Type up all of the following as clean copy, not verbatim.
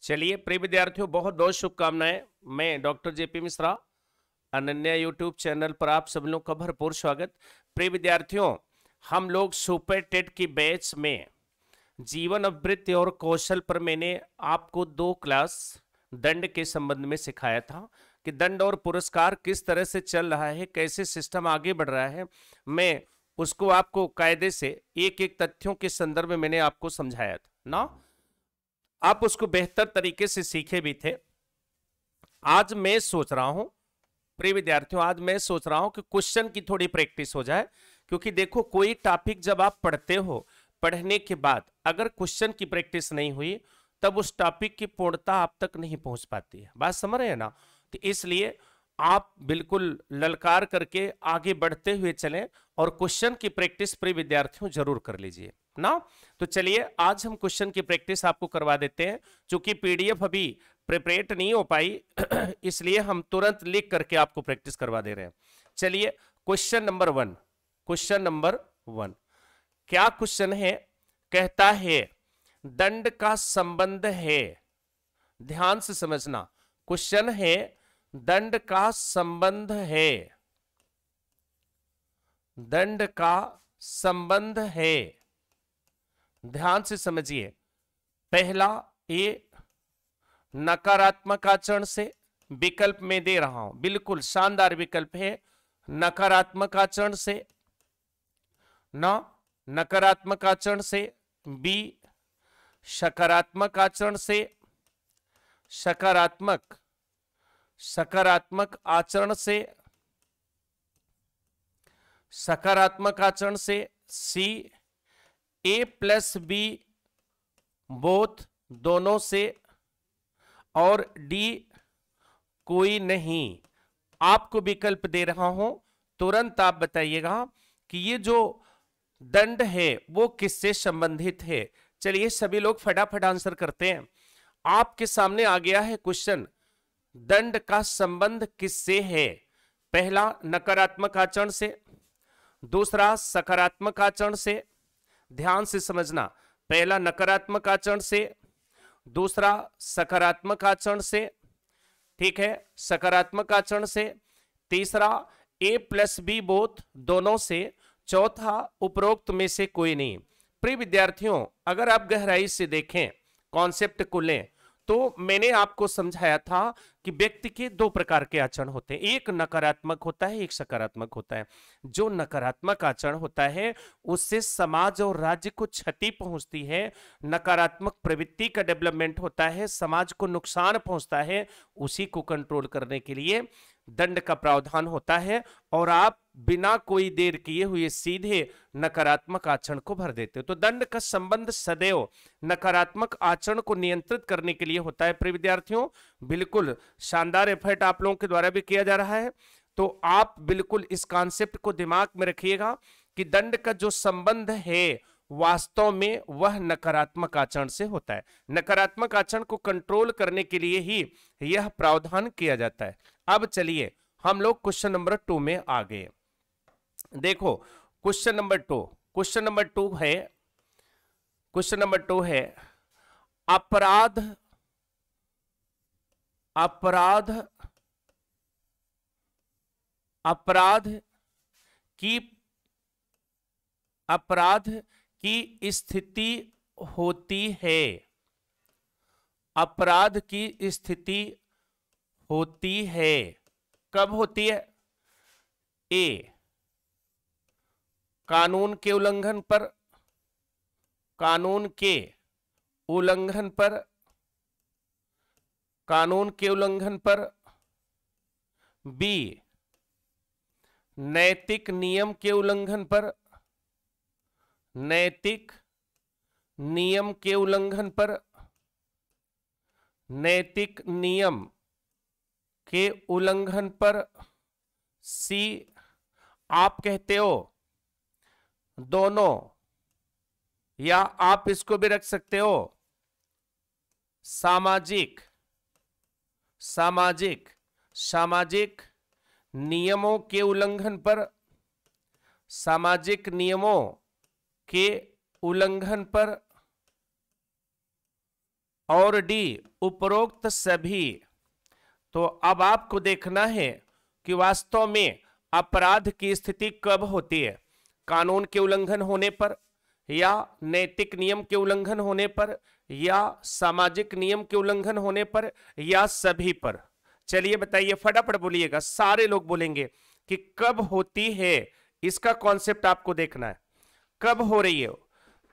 चलिए प्रिय विद्यार्थियों, बहुत बहुत शुभकामनाएं। मैं doctor JP Mishra, Ananya YouTube channel पर आप सब लोग का भरपूर स्वागत। प्रिय विद्यार्थियों, हम लोग सुपर टेट की बैच में जीवन आवृत्ति और कौशल पर मैंने आपको 2 क्लास दंड के संबंध में सिखाया था कि दंड और पुरस्कार किस तरह से चल रहा है, कैसे सिस्टम आगे बढ़ रहा है। मैं उसको आपको कायदे से एक एक तथ्यों के संदर्भ में मैंने आपको समझाया था ना। आप उसको बेहतर तरीके से सीखे भी थे। आज मैं सोच रहा हूं प्रिय विद्यार्थियों, आज मैं सोच रहा हूं कि क्वेश्चन की थोड़ी प्रैक्टिस हो जाए, क्योंकि देखो कोई टॉपिक जब आप पढ़ते हो, पढ़ने के बाद अगर क्वेश्चन की प्रैक्टिस नहीं हुई तब उस टॉपिक की पूर्णता आप तक नहीं पहुंच पाती है। बात समझ रहे हैं ना। तो इसलिए आप बिल्कुल ललकार करके आगे बढ़ते हुए चलें और क्वेश्चन की प्रैक्टिस प्रिय विद्यार्थियों जरूर कर लीजिए ना। तो चलिए आज हम क्वेश्चन की प्रैक्टिस आपको करवा देते हैं। चूंकि पीडीएफ अभी प्रिपरेट नहीं हो पाई इसलिए हम तुरंत लिख करके आपको प्रैक्टिस करवा दे रहे हैं। चलिए क्वेश्चन नंबर 1। क्वेश्चन नंबर 1 क्या क्वेश्चन है? कहता है दंड का संबंध है, ध्यान से समझना, क्वेश्चन है दंड का संबंध है, दंड का संबंध है, ध्यान से समझिए। पहला ए नकारात्मक आचरण से, विकल्प में दे रहा हूं, बिल्कुल शानदार विकल्प है। नकारात्मक आचरण से, ना नकारात्मक आचरण से। बी सकारात्मक आचरण से, सकारात्मक सकारात्मक आचरण से, सकारात्मक आचरण से। सी ए प्लस बी बोथ, दोनों से। और डी कोई नहीं। आपको विकल्प दे रहा हूं, तुरंत आप बताइएगा कि ये जो दंड है वो किससे संबंधित है। चलिए सभी लोग फटाफट आंसर करते हैं। आपके सामने आ गया है क्वेश्चन, दंड का संबंध किससे है? पहला नकारात्मक आचरण से, दूसरा सकारात्मक आचरण से। ध्यान से समझना, पहला नकारात्मक आचरण से, दूसरा सकारात्मक आचरण से, ठीक है, सकारात्मक आचरण से। तीसरा ए प्लस बी बोथ, दोनों से। चौथा उपरोक्त में से कोई नहीं। प्रिय विद्यार्थियों, अगर आप गहराई से देखें, कॉन्सेप्ट को लें, तो मैंने आपको समझाया था कि व्यक्ति के 2 प्रकार के आचरण होते हैं, एक नकारात्मक होता है, एक सकारात्मक होता है। जो नकारात्मक आचरण होता है उससे समाज और राज्य को क्षति पहुंचती है, नकारात्मक प्रवृत्ति का डेवलपमेंट होता है, समाज को नुकसान पहुंचता है। उसी को कंट्रोल करने के लिए दंड का प्रावधान होता है और आप बिना कोई देर किए हुए सीधे नकारात्मक आचरण को भर देते हो। तो दंड का संबंध सदैव नकारात्मक आचरण को नियंत्रित करने के लिए होता है। प्रिय विद्यार्थियों, बिल्कुल शानदार एफर्ट आप लोगों के द्वारा भी किया जा रहा है। तो आप बिल्कुल इस कॉन्सेप्ट को दिमाग में रखिएगा कि दंड का जो संबंध है वास्तव में वह नकारात्मक आचरण से होता है। नकारात्मक आचरण को कंट्रोल करने के लिए ही यह प्रावधान किया जाता है। अब चलिए हम लोग क्वेश्चन नंबर 2 में आ गए। देखो क्वेश्चन नंबर 2, क्वेश्चन नंबर 2 है, क्वेश्चन नंबर 2 है अपराध, अपराध अपराध की, अपराध की स्थिति होती है, अपराध की स्थिति होती है। कब होती है? ए कानून के उल्लंघन पर, कानून के उल्लंघन पर, कानून के उल्लंघन पर। बी नैतिक नियम के उल्लंघन पर, नैतिक नियम के उल्लंघन पर, नैतिक नियम के उल्लंघन पर। सी आप कहते हो दोनों, या आप इसको भी रख सकते हो सामाजिक, सामाजिक सामाजिक नियमों के उल्लंघन पर, सामाजिक नियमों के उल्लंघन पर। और डी उपरोक्त सभी। तो अब आपको देखना है कि वास्तव में अपराध की स्थिति कब होती है, कानून के उल्लंघन होने पर, या नैतिक नियम के उल्लंघन होने पर, या सामाजिक नियम के उल्लंघन होने पर, या सभी पर। चलिए बताइए, फटाफट बोलिएगा, सारे लोग बोलेंगे कि कब होती है। इसका कॉन्सेप्ट आपको देखना है, कब हो रही है,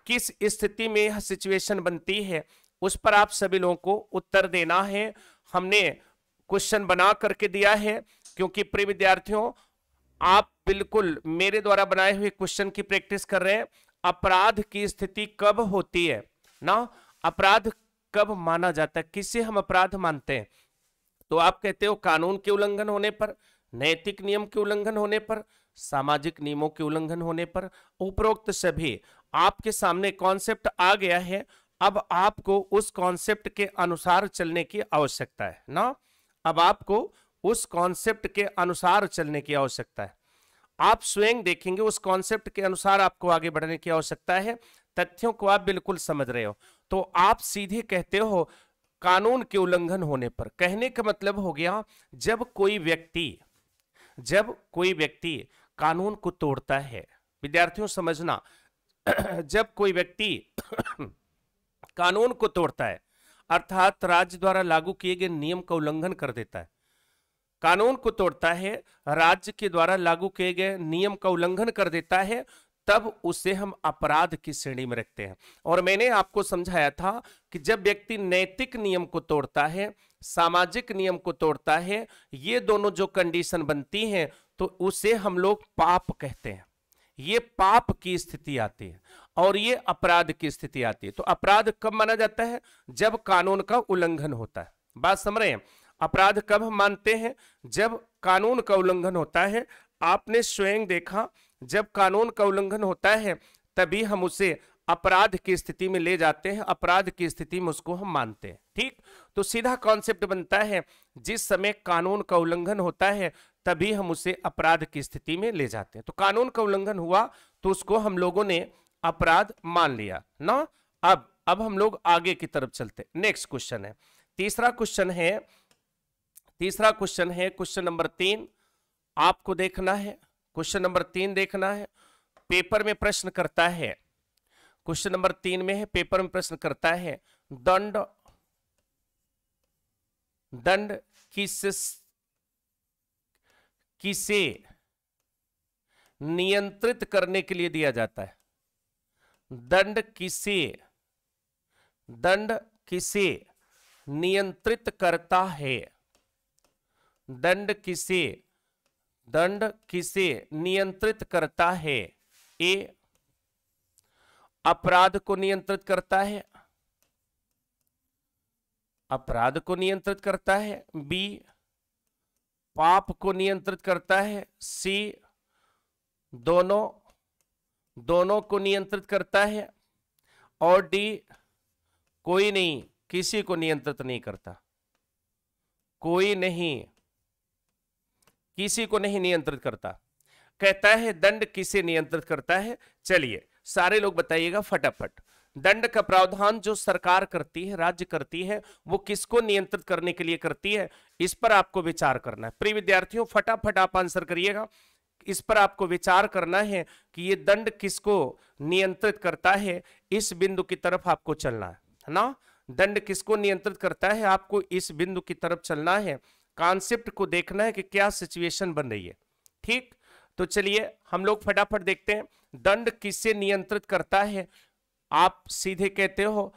किस स्थिति में यह सिचुएशन बनती है, उस पर आप सभी लोगों को उत्तर देना है। हमने क्वेश्चन बना करके दिया है, क्योंकि प्रिय विद्यार्थियों आप बिल्कुल मेरे द्वारा बनाए हुए क्वेश्चन की प्रैक्टिस कर रहे हैं। अपराध की स्थिति कब होती है ना, अपराध कब माना जाता है, किसे हम अपराध मानते हैं। तो आप कहते हो कानून के उल्लंघन होने पर, नैतिक नियम के उल्लंघन होने पर, सामाजिक नियमों के उल्लंघन होने पर, उपरोक्त सभी। आपके सामने कॉन्सेप्ट आ गया है, अब आपको उस कॉन्सेप्ट के अनुसार चलने की आवश्यकता है ना, अब आपको उस कॉन्सेप्ट के अनुसार चलने की आवश्यकता है। आप स्वयं देखेंगे उस कॉन्सेप्ट के अनुसार आपको आगे बढ़ने की आवश्यकता है। तथ्यों को आप बिल्कुल समझ रहे हो, तो आप सीधे कहते हो कानून के उल्लंघन होने पर। कहने का मतलब हो गया जब कोई व्यक्ति कानून को तोड़ता है, विद्यार्थियों समझना, जब कोई व्यक्ति कानून को तोड़ता है अर्थात राज्य द्वारा लागू किए गए नियम का उल्लंघन कर देता है, कानून को तोड़ता है, राज्य के द्वारा लागू किए गए नियम का उल्लंघन कर देता है, तब उसे हम अपराध की श्रेणी में रखते हैं। और मैंने आपको समझाया था कि जब व्यक्ति नैतिक नियम को तोड़ता है, सामाजिक नियम को तोड़ता है, ये दोनों जो कंडीशन बनती हैं, तो उसे हम लोग पाप कहते हैं। ये पाप की स्थिति आती है और ये अपराध की स्थिति आती है। तो अपराध कब माना जाता है, जब कानून का उल्लंघन होता है। बात समझ रहे हैं, अपराध कब हम मानते हैं, जब कानून का उल्लंघन होता है। आपने स्वयं देखा जब कानून का उल्लंघन होता है तभी हम उसे अपराध की स्थिति में ले जाते हैं, अपराध की स्थिति में उसको हम मानते हैं। ठीक, तो सीधा कॉन्सेप्ट बनता है जिस समय कानून का उल्लंघन होता है तभी हम उसे अपराध की स्थिति में ले जाते हैं। तो कानून का उल्लंघन हुआ तो उसको हम लोगों ने अपराध मान लिया ना। अब हम लोग आगे की तरफ चलते, नेक्स्ट क्वेश्चन है, तीसरा क्वेश्चन है क्वेश्चन नंबर 3 आपको देखना है। क्वेश्चन नंबर 3 देखना है, पेपर में प्रश्न करता है, क्वेश्चन नंबर 3 में है, पेपर में प्रश्न करता है, दंड किसे नियंत्रित करने के लिए दिया जाता है। दंड किसे नियंत्रित करता है, दंड किसे नियंत्रित करता है। ए अपराध को नियंत्रित करता है, अपराध को नियंत्रित करता है, बी पाप को नियंत्रित करता है, सी दोनों को नियंत्रित करता है, और डी कोई नहीं, किसी को नियंत्रित नहीं करता, कोई नहीं किसी को नहीं नियंत्रित करता। कहता है दंड किसे नियंत्रित करता है। चलिए सारे लोग बताइएगा फटाफट, दंड का प्रावधान जो सरकार करती है, राज्य करती है, वो किसको नियंत्रित करने के लिए करती है, इस पर आपको विचार करना है। प्रिय विद्यार्थियों फटाफट आप आंसर करिएगा, इस पर आपको विचार करना है कि ये दंड किसको नियंत्रित करता है, इस बिंदु की तरफ आपको चलना है ना। दंड किसको नियंत्रित करता है, आपको इस बिंदु की तरफ चलना है, कॉन्सेप्ट को देखना है कि क्या सिचुएशन बन रही है। ठीक, तो चलिए हम लोग फटाफट देखते हैं दंड किससे नियंत्रित करता है। आप सीधे कहते हो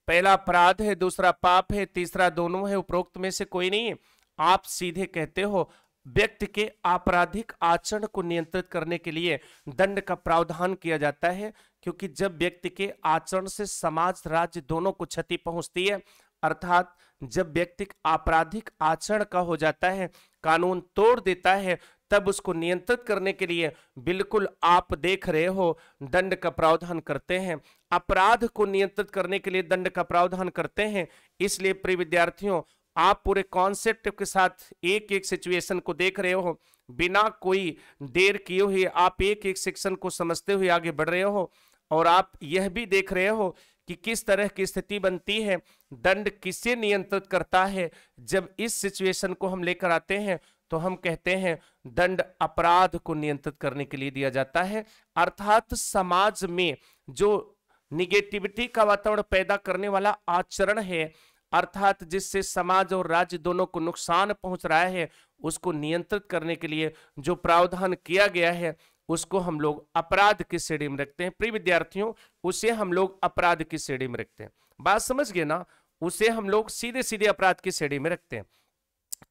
पहला अपराध है, दूसरा पाप है, तीसरा दोनों है, उपरोक्त में से कोई नहीं है। आप सीधे कहते हो व्यक्ति के आपराधिक आचरण को नियंत्रित करने के लिए दंड का प्रावधान किया जाता है, क्योंकि जब व्यक्ति के आचरण से समाज राज्य दोनों को क्षति पहुंचती है, अर्थात जब व्यक्ति आपराधिक आचरण का हो जाता है, कानून तोड़ देता है, तब उसको नियंत्रित करने के लिए बिल्कुल आप देख रहे हो दंड का प्रावधान करते हैं। अपराध को नियंत्रित करने के लिए दंड का प्रावधान करते हैं। इसलिए प्रिय विद्यार्थियों आप पूरे कॉन्सेप्ट के साथ एक एक सिचुएशन को देख रहे हो, बिना कोई देर किए हुए आप एक एक सेक्शन को समझते हुए आगे बढ़ रहे हो, और आप यह भी देख रहे हो कि किस तरह की स्थिति बनती है, दंड किसे नियंत्रित करता है। जब इस सिचुएशन को हम लेकर आते हैं तो हम कहते हैं दंड अपराध को नियंत्रित करने के लिए दिया जाता है। अर्थात समाज में जो निगेटिविटी का वातावरण पैदा करने वाला आचरण है, अर्थात जिससे समाज और राज्य दोनों को नुकसान पहुंच रहा है, उसको नियंत्रित करने के लिए जो प्रावधान किया गया है उसको हम लोग अपराध की श्रेणी में रखते हैं। प्रिय विद्यार्थियों, उसे हम लोग अपराध की श्रेणी में रखते हैं। बात समझ गए ना? उसे हम लोग सीधे सीधे अपराध की श्रेणी में रखते हैं।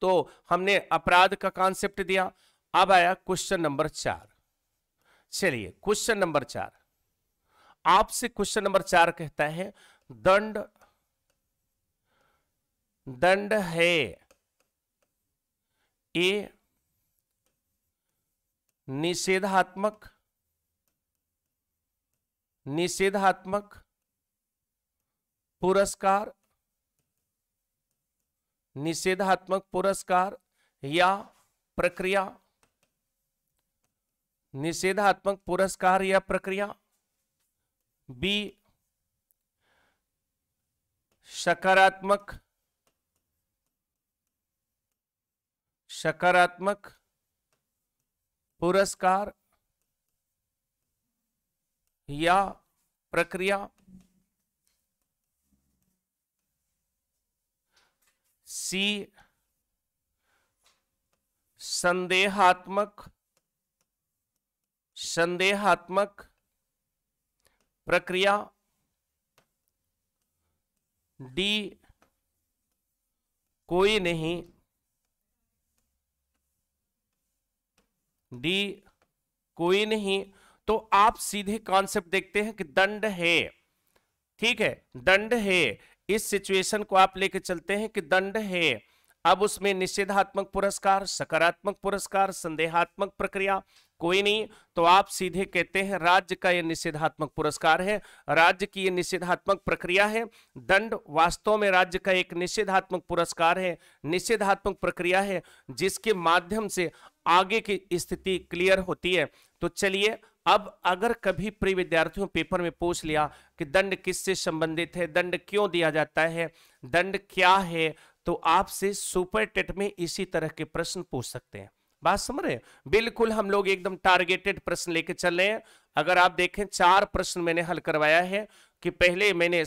तो हमने अपराध का कॉन्सेप्ट दिया। अब आया क्वेश्चन नंबर 4। चलिए क्वेश्चन नंबर 4, आपसे क्वेश्चन नंबर 4 कहता है दंड है ए निषेधात्मक पुरस्कार, निषेधात्मक पुरस्कार या प्रक्रिया, निषेधात्मक पुरस्कार या प्रक्रिया। बी सकारात्मक पुरस्कार या प्रक्रिया। सी संदेहात्मक प्रक्रिया। डी कोई नहीं, तो आप सीधे कॉन्सेप्ट देखते हैं कि दंड है, ठीक है, दंड है। इस सिचुएशन को आप लेके चलते हैं कि दंड है। अब उसमें निषेधात्मक पुरस्कार, सकारात्मक पुरस्कार, संदेहात्मक प्रक्रिया, कोई नहीं, तो आप सीधे कहते हैं राज्य का यह निषेधात्मक पुरस्कार है, राज्य की यह निषेधात्मक प्रक्रिया है। दंड वास्तव में राज्य का एक निषेधात्मक पुरस्कार है, निषेधात्मक प्रक्रिया है, जिसके माध्यम से आगे की स्थिति क्लियर होती है। तो चलिए, अब अगर कभी प्रिय विद्यार्थियों पेपर में पूछ लिया कि दंड किससे संबंधित है, दंड क्यों दिया जाता है, दंड क्या है, तो आपसे सुपर टेट में इसी तरह के प्रश्न पूछ सकते हैं। बात समझ रहे हैं? बिल्कुल हम लोग एकदम टारगेटेड प्रश्न लेके चल रहे हैं। अगर आप देखें 4 प्रश्न मैंने हल करवाया है कि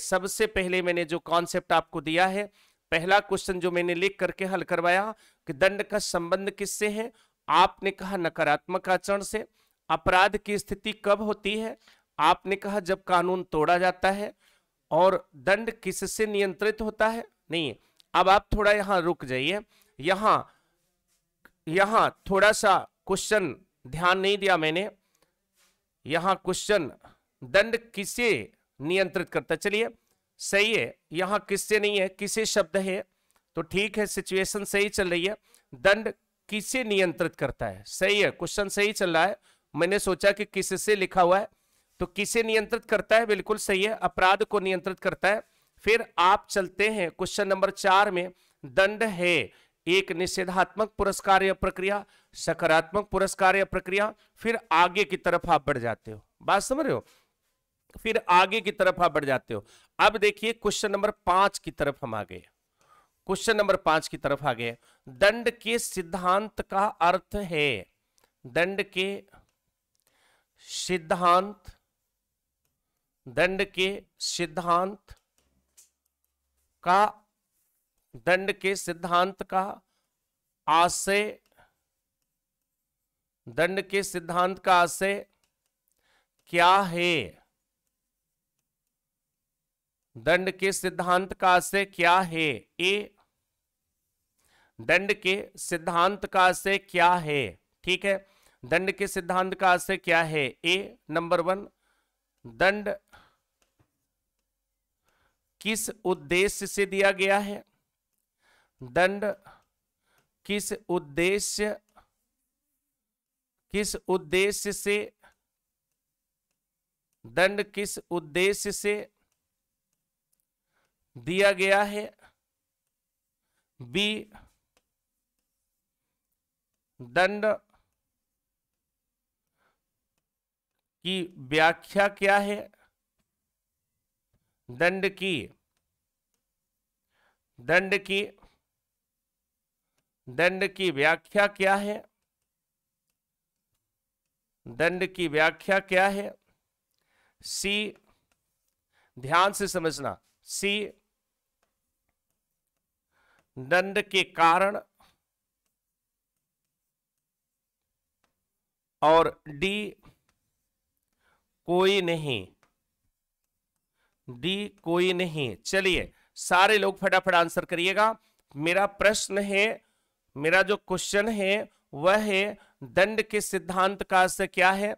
सबसे पहले मैंने जो कॉन्सेप्ट आपको दिया है, पहला क्वेश्चन जो मैंने लिख करके हल करवाया कि दंड का संबंध किससे है, आपने कहा नकारात्मक आचरण से। अपराध की स्थिति कब होती है, आपने कहा जब कानून तोड़ा जाता है। और दंड किससे नियंत्रित होता है, नहीं। अब आप थोड़ा यहां रुक जाइए, यहां थोड़ा सा क्वेश्चन ध्यान नहीं दिया मैंने। यहां क्वेश्चन दंड किसे नियंत्रित करता है, चलिए सही है, यहां किससे नहीं है, किसे शब्द है, तो ठीक है, सिचुएशन सही चल रही है। दंड किसे नियंत्रित करता है, सही है, क्वेश्चन सही चल रहा है। मैंने सोचा कि किससे लिखा हुआ है, तो किसे नियंत्रित करता है, बिल्कुल सही है, अपराध को नियंत्रित करता है। फिर आप चलते हैं क्वेश्चन नंबर 4 में, दंड है एक निषेधात्मक पुरस्कार या प्रक्रिया, सकारात्मक पुरस्कार या प्रक्रिया। फिर आगे की तरफ आप बढ़ जाते हो, बात समझ रहे हो, फिर आगे की तरफ आप बढ़ जाते हो। अब देखिए क्वेश्चन नंबर 5 की तरफ हम आ गए, क्वेश्चन नंबर 5 की तरफ आ गए। दंड के सिद्धांत का अर्थ है, दंड के सिद्धांत, दंड के सिद्धांत का, दंड के सिद्धांत का आशय, दंड के सिद्धांत का आशय क्या है, दंड के सिद्धांत का आशय क्या है। ए दंड के सिद्धांत का आशय क्या है, ठीक है, दंड के सिद्धांत का आशय क्या है। ए नंबर 1, दंड किस उद्देश्य से दिया गया है, दंड किस उद्देश्य से, दंड किस उद्देश्य से दिया गया है। बी दंड की व्याख्या क्या है, दंड की दंड की दंड की व्याख्या क्या है? दंड की व्याख्या क्या है? सी, ध्यान से समझना, सी दंड के कारण, और डी कोई नहीं, डी कोई नहीं। चलिए सारे लोग फटाफट आंसर करिएगा। मेरा प्रश्न है, मेरा जो क्वेश्चन है वह है दंड के सिद्धांत का अर्थ क्या है?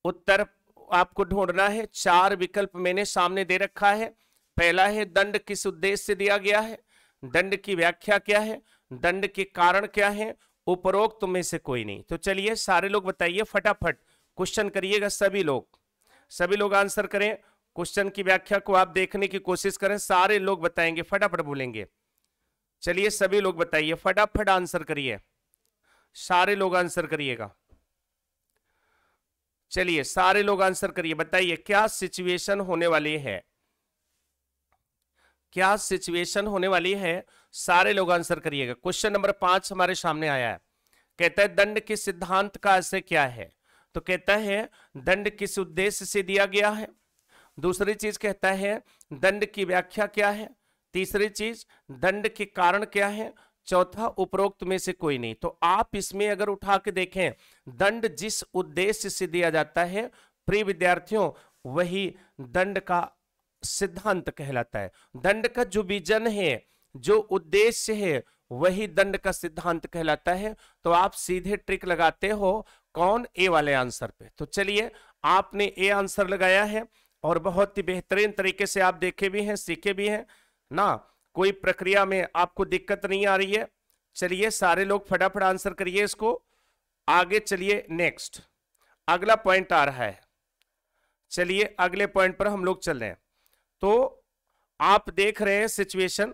उत्तर आपको ढूंढना है। 4 विकल्प मैंने सामने दे रखा है। पहला है दंड किस उद्देश्य से दिया गया है, दंड की व्याख्या क्या है, दंड के कारण क्या है, उपरोक्त में से कोई नहीं। तो चलिए सारे लोग बताइए, फटाफट क्वेश्चन करिएगा। सभी लोग आंसर करें। क्वेश्चन की व्याख्या को आप देखने की कोशिश करें। सारे लोग बताएंगे, फटाफट बोलेंगे। चलिए सभी लोग बताइए, फटाफट आंसर करिए, सारे लोग आंसर करिएगा। चलिए सारे लोग आंसर करिए, बताइए क्या सिचुएशन होने वाली है, क्या सिचुएशन होने वाली है। सारे लोग आंसर करिएगा। क्वेश्चन नंबर 5 हमारे सामने आया है। कहता है दंड के सिद्धांत का आशय क्या है? तो कहता है दंड किस उद्देश्य से दिया गया है। दूसरी चीज कहता है दंड की व्याख्या क्या है। तीसरी चीज दंड के कारण क्या है। चौथा उपरोक्त में से कोई नहीं। तो आप इसमें अगर उठा के देखें, दंड जिस उद्देश्य से दिया जाता है प्रिय विद्यार्थियों, वही दंड का सिद्धांत कहलाता है। दंड का जो विजन है, जो उद्देश्य है, वही दंड का सिद्धांत कहलाता है। तो आप सीधे ट्रिक लगाते हो कौन? ए वाले आंसर पे। तो चलिए आपने ए आंसर लगाया है और बहुत ही बेहतरीन तरीके से आप देखे भी हैं, सीखे भी हैं ना, कोई प्रक्रिया में आपको दिक्कत नहीं आ रही है। चलिए सारे लोग फटाफट आंसर करिए इसको। आगे चलिए, नेक्स्ट अगला पॉइंट आ रहा है। चलिए अगले पॉइंट पर हम लोग चल रहे हैं। तो आप देख रहे हैं सिचुएशन।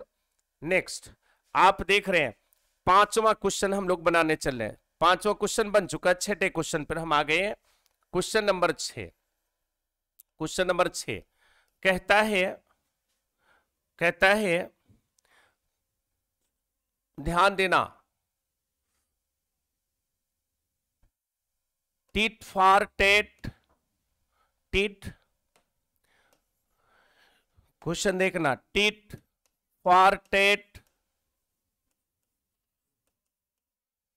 नेक्स्ट आप देख रहे हैं 5वां क्वेश्चन हम लोग बनाने चल रहे हैं। 5वां क्वेश्चन बन चुका है, 6ठे क्वेश्चन पर हम आ गए हैं। क्वेश्चन नंबर 6, क्वेश्चन नंबर 6 कहता है ध्यान देना, tit for tat, tit, question देखना, tit for tat,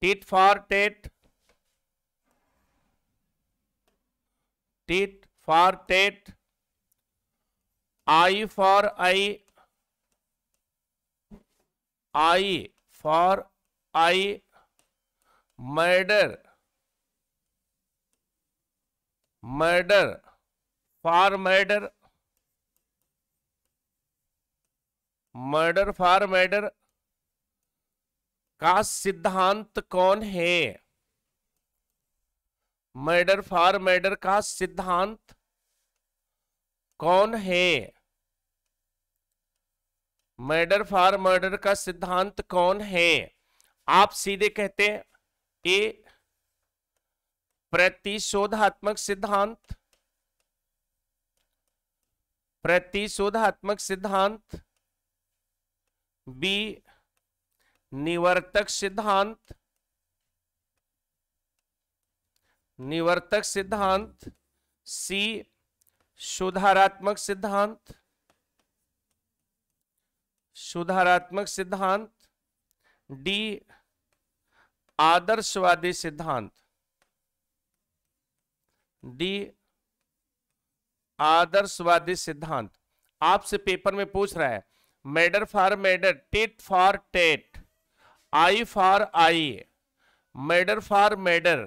tit for tat, tit for tat, eye for eye, eye for eye, murder, murder for murder, murder for murder का सिद्धांत कौन है? Murder for murder का सिद्धांत कौन है? मर्डर फॉर मर्डर का सिद्धांत कौन है? आप सीधे कहते हैं ए प्रतिशोधात्मक सिद्धांत, प्रतिशोधात्मक सिद्धांत, बी निवर्तक सिद्धांत, निवर्तक सिद्धांत, सी सुधारात्मक सिद्धांत, सुधारात्मक सिद्धांत, डी आदर्शवादी सिद्धांत, डी आदर्शवादी सिद्धांत। आपसे पेपर में पूछ रहा है murder for murder, tit for tat, eye for eye, murder for murder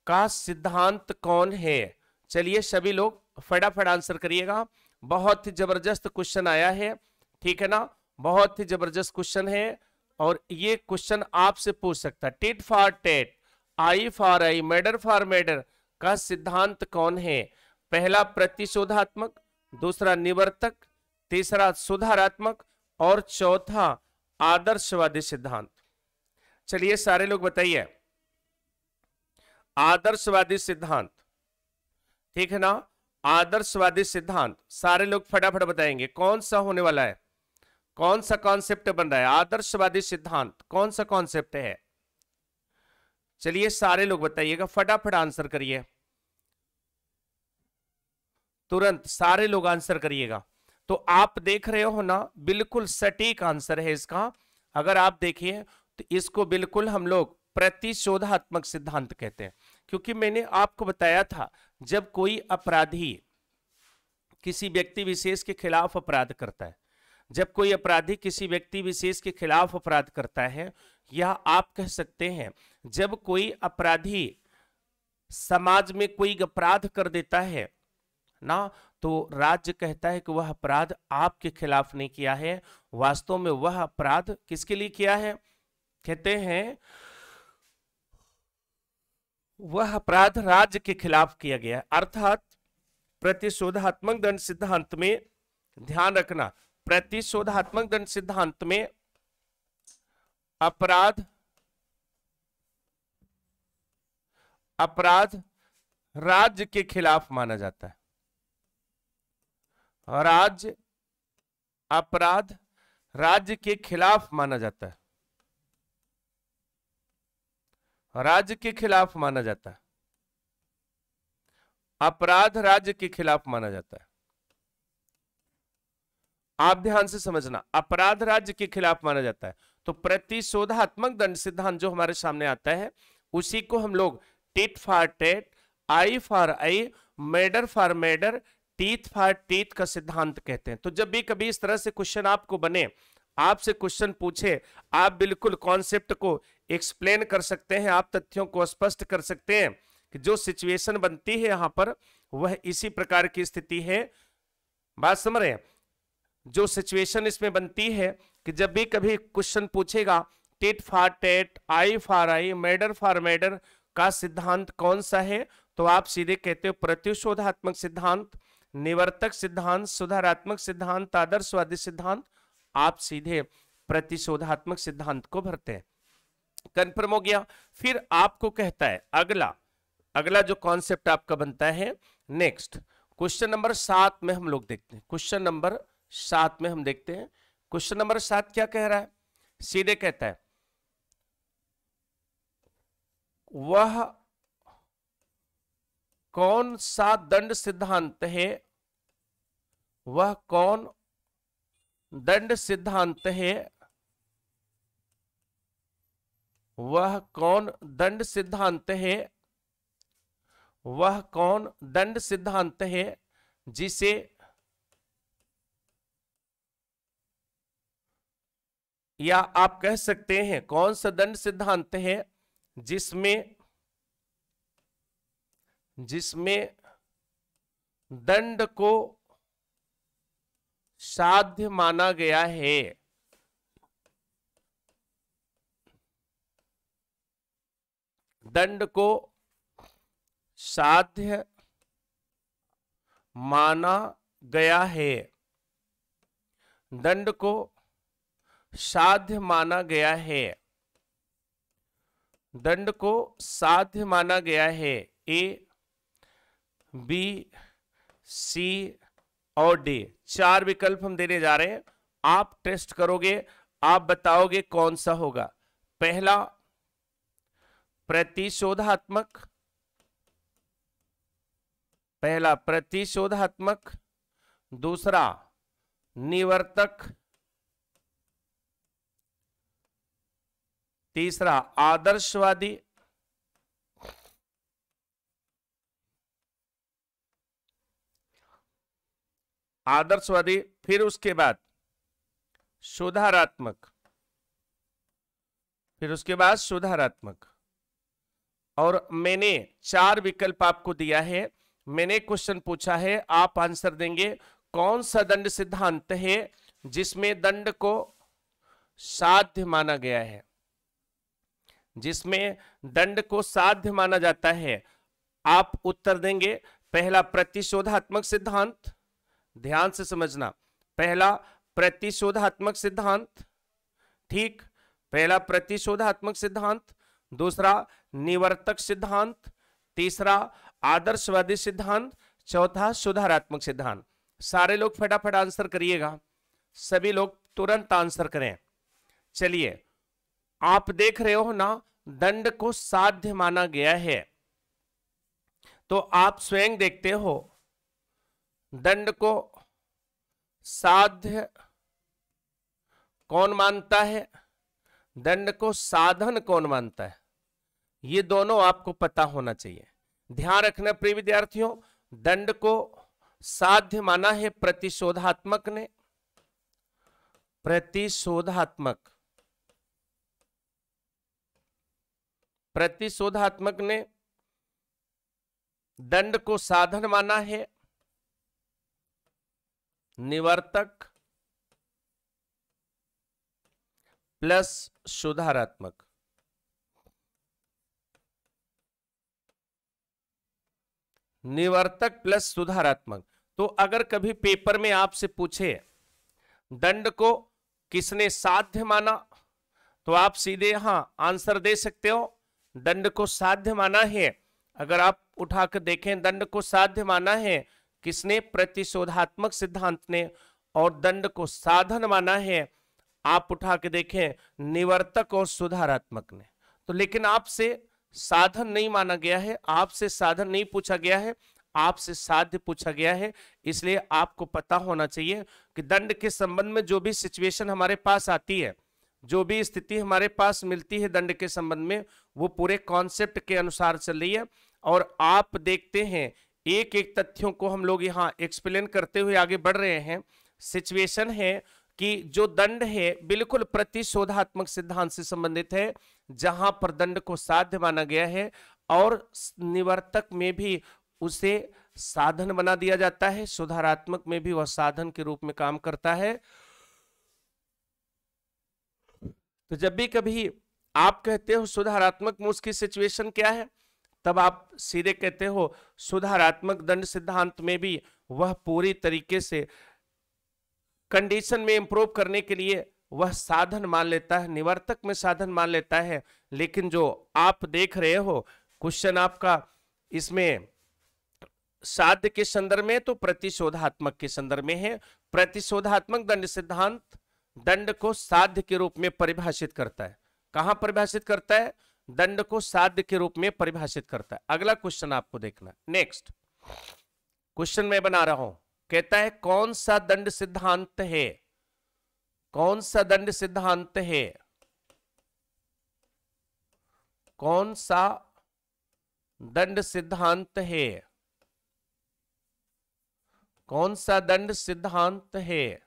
का सिद्धांत कौन है? चलिए सभी लोग फटाफट आंसर करिएगा। बहुत ही जबरदस्त क्वेश्चन आया है, ठीक है ना, बहुत ही जबरदस्त क्वेश्चन है और ये क्वेश्चन आपसे पूछ सकता है tit for tat, eye for eye, murder for murder का सिद्धांत कौन है? पहला प्रतिशोधात्मक, दूसरा निवर्तक, तीसरा सुधारात्मक और चौथा आदर्शवादी सिद्धांत। चलिए सारे लोग बताइए, आदर्शवादी सिद्धांत, ठीक है ना, आदर्शवादी सिद्धांत, सारे लोग फटाफट बताएंगे कौन सा होने वाला है, कौन सा कॉन्सेप्ट बन रहा है। आदर्शवादी सिद्धांत कौन सा कॉन्सेप्ट है? चलिए सारे लोग बताइएगा, फटाफट आंसर करिए, तुरंत सारे लोग आंसर करिएगा। तो आप देख रहे हो ना, बिल्कुल सटीक आंसर है इसका। अगर आप देखिए तो इसको बिल्कुल हम लोग प्रतिशोधात्मक सिद्धांत कहते हैं, क्योंकि मैंने आपको बताया था जब कोई अपराधी किसी व्यक्ति विशेष के खिलाफ अपराध करता है, जब कोई अपराधी किसी व्यक्ति विशेष के खिलाफ अपराध करता है, या आप कह सकते हैं जब कोई अपराधी समाज में कोई अपराध कर देता है ना, तो राज्य कहता है कि वह अपराध आपके खिलाफ नहीं किया है, वास्तव में वह अपराध किसके लिए किया है? कहते हैं वह अपराध राज्य के खिलाफ किया गया है। अर्थात प्रतिशोधात्मक दंड सिद्धांत में ध्यान रखना, प्रतिशोधात्मक दंड सिद्धांत में अपराध राज्य के खिलाफ माना जाता है। अपराध राज्य के खिलाफ माना जाता है, राज्य के खिलाफ माना जाता है, अपराध राज्य के खिलाफ माना जाता है। आप ध्यान से समझना, अपराध राज्य के खिलाफ माना जाता है। तो प्रतिशोधात्मक दंड सिद्धांत जो हमारे सामने आता है, उसी को हम लोग tit for tat, eye for eye, murder for murder, teeth for teeth का सिद्धांत कहते हैं। तो जब भी कभी इस तरह से क्वेश्चन आपको बने, आपसे क्वेश्चन पूछे, आप बिल्कुल कॉन्सेप्ट को एक्सप्लेन कर सकते हैं, आप तथ्यों को स्पष्ट कर सकते हैं कि जो सिचुएशन बनती है यहां पर वह इसी प्रकार की स्थिति है। बात समझ रहे हैं? जो सिचुएशन इसमें बनती है कि जब भी कभी क्वेश्चन पूछेगा tit for tat, eye for eye, murder for murder का सिद्धांत कौन सा है, तो आप सीधे कहते हो प्रतिशोधात्मक सिद्धांत, निवर्तक सिद्धांत, सुधारात्मक सिद्धांत, आदर्शवादी सिद्धांत। आप सीधे प्रतिशोधात्मक सिद्धांत को भरते हैं। कन्फर्म हो गया? फिर आपको कहता है अगला जो कॉन्सेप्ट आपका बनता है नेक्स्ट, क्वेश्चन नंबर 7 में हम लोग देखते हैं। क्वेश्चन नंबर 7 में हम देखते हैं, क्वेश्चन नंबर 7 क्या कह रहा है? सीधे कहता है वह कौन सा दंड सिद्धांत है, वह कौन दंड सिद्धांत है, वह कौन दंड सिद्धांत है, वह कौन दंड सिद्धांत है जिसे या आप कह सकते हैं कौन सा दंड सिद्धांत है जिसमें दंड को साध्य माना गया है, दंड को साध्य माना गया है, दंड को साध्य माना गया है, दंड को साध्य माना गया है। ए, बी, सी और डी, 4 विकल्प हम देने जा रहे हैं। आप टेस्ट करोगे, आप बताओगे कौन सा होगा। पहला प्रतिशोधात्मक, दूसरा निवर्तक, तीसरा आदर्शवादी, फिर उसके बाद सुधारात्मक, और मैंने 4 विकल्प आपको दिया है। मैंने क्वेश्चन पूछा है, आप आंसर देंगे कौन सा दंड सिद्धांत है जिसमें दंड को साध्य माना गया है, जिसमें दंड को साध्य माना जाता है। आप उत्तर देंगे पहला प्रतिशोधात्मक सिद्धांत, ध्यान से समझना, पहला प्रतिशोधात्मक सिद्धांत, ठीक, पहला प्रतिशोधात्मक सिद्धांत, दूसरा निवर्तक सिद्धांत, तीसरा आदर्शवादी सिद्धांत, चौथा सुधारात्मक सिद्धांत। सारे लोग फटाफट आंसर करिएगा, सभी लोग तुरंत आंसर करें। चलिए, आप देख रहे हो ना, दंड को साध्य माना गया है, तो आप स्वयं देखते हो दंड को साध्य कौन मानता है, दंड को साधन कौन मानता है, ये दोनों आपको पता होना चाहिए। ध्यान रखना प्रिय विद्यार्थियों, दंड को साध्य माना है प्रतिशोधात्मक ने, प्रतिशोधात्मक ने दंड को साधन माना है निवर्तक प्लस सुधारात्मक। निवर्तक प्लस सुधारात्मक। तो अगर कभी पेपर में आपसे पूछे दंड को किसने साध्य माना, तो आप सीधे यहां आंसर दे सकते हो, दंड को साध्य माना है। अगर आप उठाकर देखें, दंड को साध्य माना है किसने, प्रतिशोधात्मक सिद्धांत ने, और दंड को साधन माना है, आप उठा के देखें, निवर्तक और सुधारात्मक ने। तो लेकिन आपसे साधन नहीं माना गया है, आपसे साधन नहीं पूछा गया है, आपसे साध्य पूछा गया है। इसलिए आपको पता होना चाहिए कि दंड के संबंध में जो भी सिचुएशन हमारे पास आती है, जो भी स्थिति हमारे पास मिलती है दंड के संबंध में, वो पूरे कॉन्सेप्ट के अनुसार चल रही है। और आप देखते हैं एक एक तथ्यों को हम लोग यहाँ एक्सप्लेन करते हुए आगे बढ़ रहे हैं। सिचुएशन है कि जो दंड है बिल्कुल प्रतिशोधात्मक सिद्धांत से संबंधित है, जहां पर दंड को साध्य माना गया है, और निवर्तक में भी उसे साधन बना दिया जाता है, सुधारात्मक में भी वह साधन के रूप में काम करता है। तो जब भी कभी आप कहते हो सुधारात्मक में उसकी सिचुएशन क्या है, तब आप सीधे कहते हो सुधारात्मक दंड सिद्धांत में भी वह पूरी तरीके से कंडीशन में इंप्रूव करने के लिए वह साधन मान लेता है, निवर्तक में साधन मान लेता है। लेकिन जो आप देख रहे हो क्वेश्चन आपका इसमें साध्य के संदर्भ में तो प्रतिशोधात्मक के संदर्भ में है। प्रतिशोधात्मक दंड सिद्धांत दंड को साध्य के रूप में परिभाषित करता है। कहां परिभाषित करता है? दंड को साध्य के रूप में परिभाषित करता है। अगला क्वेश्चन आपको देखना, नेक्स्ट क्वेश्चन मैं बना रहा हूं, कहता है कौन सा दंड सिद्धांत है, कौन सा दंड सिद्धांत है, कौन सा दंड सिद्धांत है, कौन सा दंड सिद्धांत है,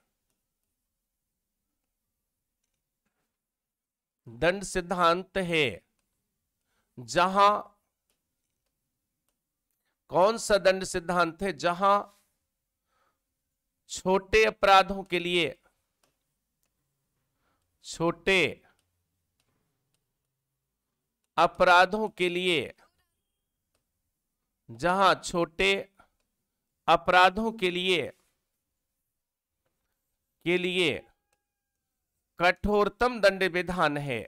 दंड सिद्धांत है जहां, कौन सा दंड सिद्धांत है जहां छोटे अपराधों के लिए, छोटे अपराधों के लिए, जहां छोटे अपराधों के लिए कठोरतम दंड विधान है,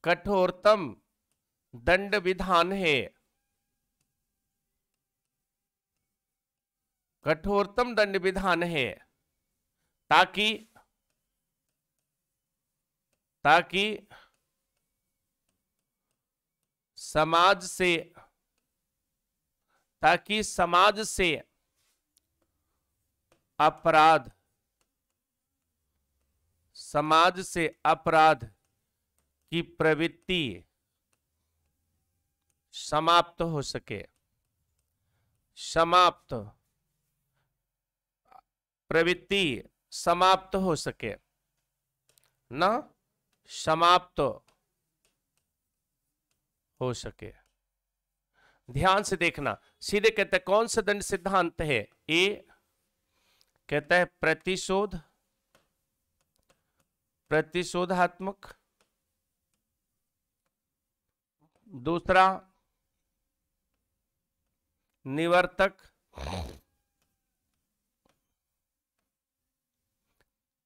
कठोरतम दंड विधान है, कठोरतम दंड विधान है, ताकि समाज से, ताकि समाज से अपराध, समाज से अपराध की प्रवृत्ति समाप्त हो सके, समाप्त, प्रवृत्ति समाप्त हो सके, ना समाप्त हो सके। ध्यान से देखना, सीधे कहते हैं कौन सा दंड सिद्धांत है? ए कहता है प्रतिशोध, प्रतिशोधात्मक, दूसरा निवर्तक,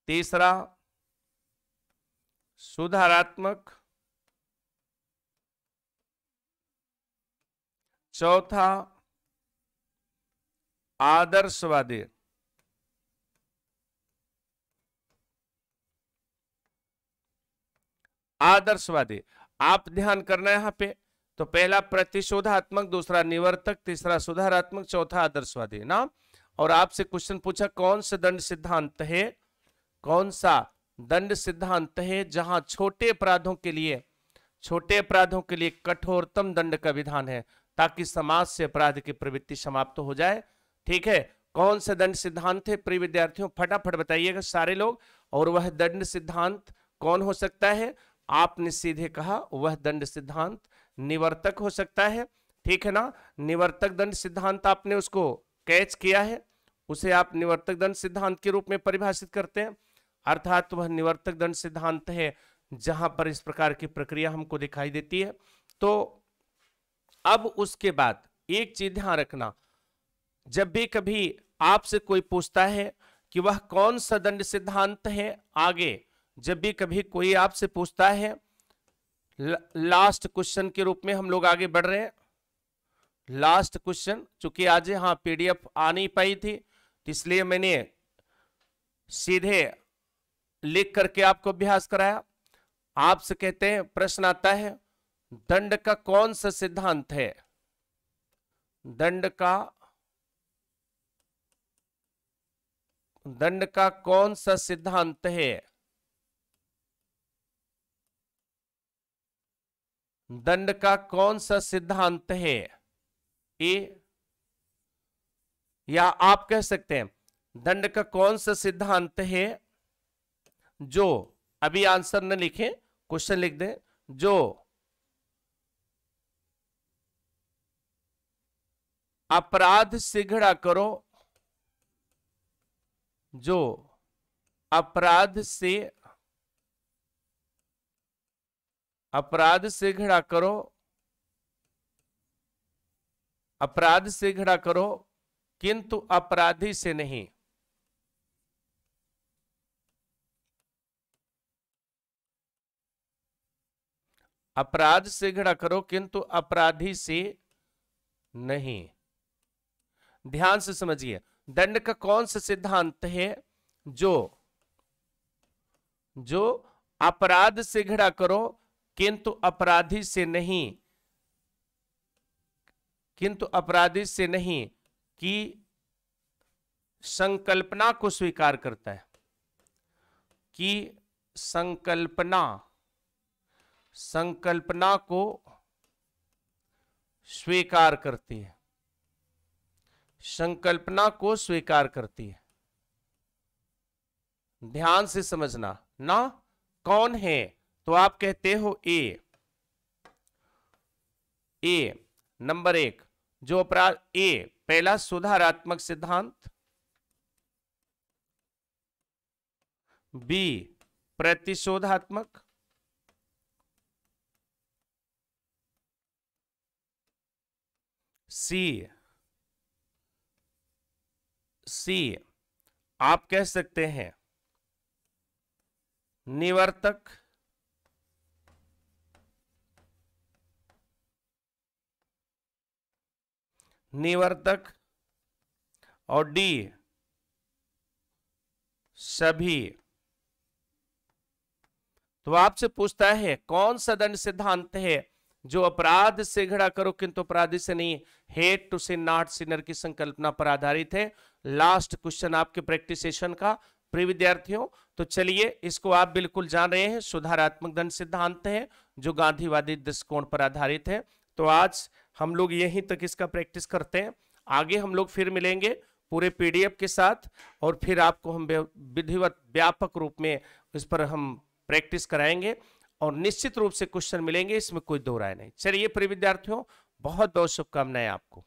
तीसरा सुधारात्मक, चौथा आदर्शवादी। आदर्शवादी आप ध्यान करना है यहां पे। तो पहला प्रतिशोधात्मक, दूसरा निवर्तक, तीसरा सुधारात्मक, चौथा आदर्शवादी ना। और आपसे क्वेश्चन पूछा कौन सा दंड सिद्धांत है, कौन सा दंड सिद्धांत है जहां छोटे अपराधों के लिए कठोरतम दंड का विधान है ताकि समाज से अपराध की प्रवृत्ति समाप्त हो जाए। ठीक है, कौन सा दंड सिद्धांत है प्रिय विद्यार्थियों, फटाफट बताइएगा सारे लोग। और वह दंड सिद्धांत कौन हो सकता है? आपने सीधे कहा वह दंड सिद्धांत निवर्तक हो सकता है। ठीक है ना, निवर्तक दंड सिद्धांत आपने उसको कैच किया है, उसे आप निवर्तक दंड सिद्धांत के रूप में परिभाषित करते हैं। अर्थात वह निवर्तक दंड सिद्धांत है जहां पर इस प्रकार की प्रक्रिया हमको दिखाई देती है। तो अब उसके बाद एक चीज ध्यान रखना, जब भी कभी आपसे कोई पूछता है कि वह कौन सा दंड सिद्धांत है, आगे जब भी कभी कोई आपसे पूछता है, लास्ट क्वेश्चन के रूप में हम लोग आगे बढ़ रहे हैं। लास्ट क्वेश्चन, चूंकि आज हाँ पीडीएफ आ नहीं पाई थी इसलिए मैंने सीधे लिख करके आपको अभ्यास कराया। आपसे कहते हैं, प्रश्न आता है दंड का कौन सा सिद्धांत है, दंड का कौन सा सिद्धांत है, दंड का कौन सा सिद्धांत है। ए, या आप कह सकते हैं दंड का कौन सा सिद्धांत है जो, अभी आंसर न लिखें क्वेश्चन लिख दें, जो अपराध से घृणा करो, जो अपराध से घृणा करो, अपराध से घृणा करो किंतु अपराधी से नहीं। अपराध से घृणा करो किंतु अपराधी से नहीं। ध्यान से समझिए, दंड का कौन सा सिद्धांत है जो अपराध से घृणा करो किंतु अपराधी से नहीं, किंतु अपराधी से नहीं की संकल्पना को स्वीकार करता है, कि संकल्पना को स्वीकार करती है, संकल्पना को स्वीकार करती है। ध्यान से समझना ना, कौन है? तो आप कहते हो ए नंबर 1 जो अपराध, ए पहला सुधारात्मक सिद्धांत, बी प्रतिशोधात्मक, सी आप कह सकते हैं निवर्तक, और डी सभी। तो आपसे पूछता है कौन सा दंड सिद्धांत है जो अपराध से घृणा करो किंतु अपराधी से नहीं, hate to sin not sinner की संकल्पना पर आधारित है। लास्ट क्वेश्चन आपके प्रैक्टिस सेशन का प्रिय विद्यार्थियों। तो चलिए इसको आप बिल्कुल जान रहे हैं, सुधारात्मक दंड सिद्धांत है जो गांधीवादी दृष्टिकोण पर आधारित है। तो आज हम लोग यहीं तक इसका प्रैक्टिस करते हैं, आगे हम लोग फिर मिलेंगे पूरे पीडीएफ के साथ और फिर आपको हम विधिवत व्यापक रूप में इस पर हम प्रैक्टिस कराएंगे और निश्चित रूप से क्वेश्चन मिलेंगे, इसमें कोई दो राय नहीं। चलिए प्रिय विद्यार्थियों, बहुत बहुत शुभकामनाएं आपको।